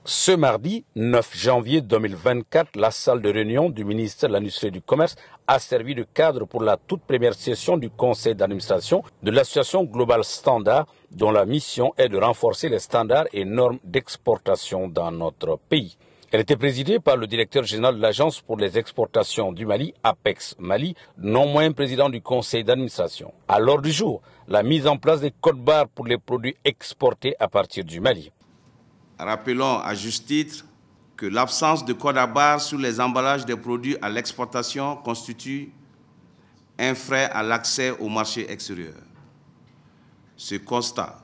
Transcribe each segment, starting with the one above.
Ce mardi 9 janvier 2024, la salle de réunion du ministère de l'Industrie et du Commerce a servi de cadre pour la toute première session du conseil d'administration de l'association Global Standard, dont la mission est de renforcer les standards et normes d'exportation dans notre pays. Elle était présidée par le directeur général de l'Agence pour les exportations du Mali, Apex Mali, non moins président du conseil d'administration. À l'ordre du jour, la mise en place des codes-barres pour les produits exportés à partir du Mali. Rappelons à juste titre que l'absence de code à barre sur les emballages des produits à l'exportation constitue un frein à l'accès au marché extérieur. Ce constat,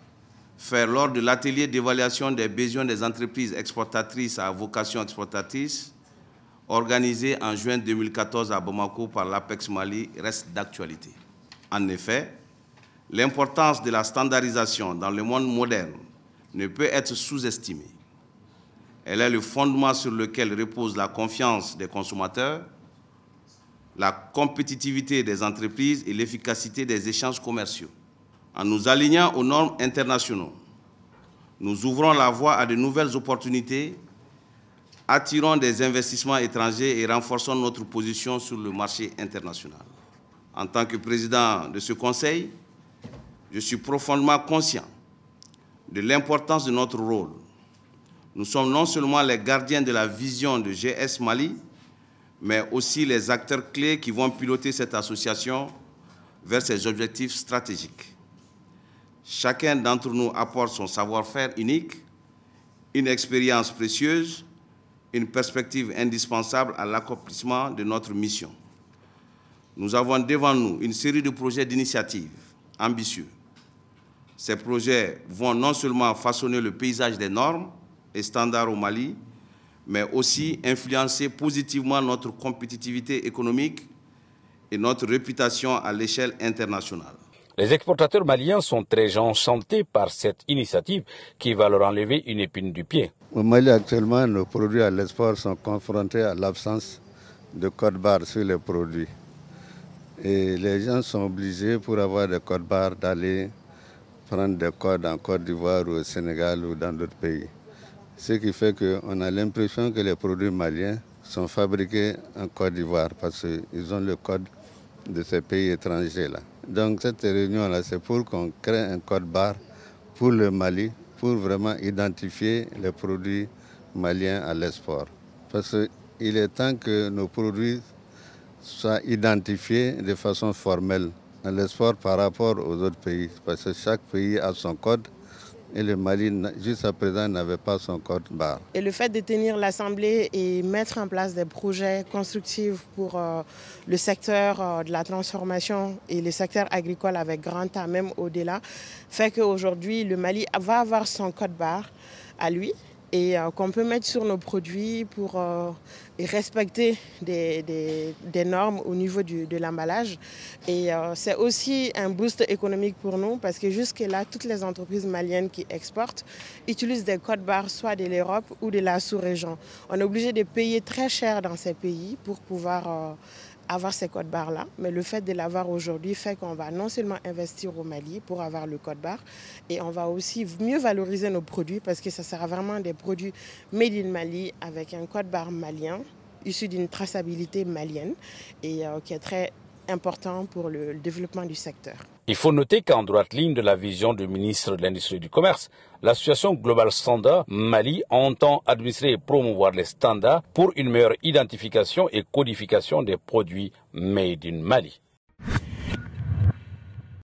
fait lors de l'atelier d'évaluation des besoins des entreprises exportatrices à vocation exportatrice, organisé en juin 2014 à Bamako par l'Apex Mali, reste d'actualité. En effet, l'importance de la standardisation dans le monde moderne ne peut être sous-estimée. Elle est le fondement sur lequel repose la confiance des consommateurs, la compétitivité des entreprises et l'efficacité des échanges commerciaux. En nous alignant aux normes internationales, nous ouvrons la voie à de nouvelles opportunités, attirons des investissements étrangers et renforçons notre position sur le marché international. En tant que président de ce conseil, je suis profondément conscient de l'importance de notre rôle. Nous sommes non seulement les gardiens de la vision de GS Mali, mais aussi les acteurs clés qui vont piloter cette association vers ses objectifs stratégiques. Chacun d'entre nous apporte son savoir-faire unique, une expérience précieuse, une perspective indispensable à l'accomplissement de notre mission. Nous avons devant nous une série de projets d'initiatives ambitieux. Ces projets vont non seulement façonner le paysage des normes et standards au Mali, mais aussi influencer positivement notre compétitivité économique et notre réputation à l'échelle internationale. Les exportateurs maliens sont très enchantés par cette initiative qui va leur enlever une épine du pied. Au Mali, actuellement, nos produits à l'export sont confrontés à l'absence de code-barre sur les produits. Et les gens sont obligés, pour avoir des codes-barres, d'aller prendre des codes en Côte d'Ivoire ou au Sénégal ou dans d'autres pays. Ce qui fait qu'on a l'impression que les produits maliens sont fabriqués en Côte d'Ivoire parce qu'ils ont le code de ces pays étrangers-là. Donc cette réunion-là, c'est pour qu'on crée un code-barre pour le Mali, pour vraiment identifier les produits maliens à l'export. Parce qu'il est temps que nos produits soient identifiés de façon formelle à l'export par rapport aux autres pays, parce que chaque pays a son code et le Mali, jusqu'à présent, n'avait pas son code barre. Et le fait de tenir l'Assemblée et mettre en place des projets constructifs pour le secteur de la transformation et le secteur agricole avec grand A, même au-delà, fait qu'aujourd'hui, le Mali va avoir son code barre à lui, et qu'on peut mettre sur nos produits pour respecter des normes au niveau de l'emballage. Et c'est aussi un boost économique pour nous parce que jusque-là, toutes les entreprises maliennes qui exportent utilisent des codes barres soit de l'Europe ou de la sous-région. On est obligé de payer très cher dans ces pays pour pouvoir avoir ces codes barres-là, mais le fait de l'avoir aujourd'hui fait qu'on va non seulement investir au Mali pour avoir le code barre, et on va aussi mieux valoriser nos produits parce que ça sera vraiment des produits made in Mali avec un code barre malien, issu d'une traçabilité malienne et qui est très important pour le développement du secteur. Il faut noter qu'en droite ligne de la vision du ministre de l'Industrie et du Commerce, l'association Global Standard Mali entend administrer et promouvoir les standards pour une meilleure identification et codification des produits made in Mali.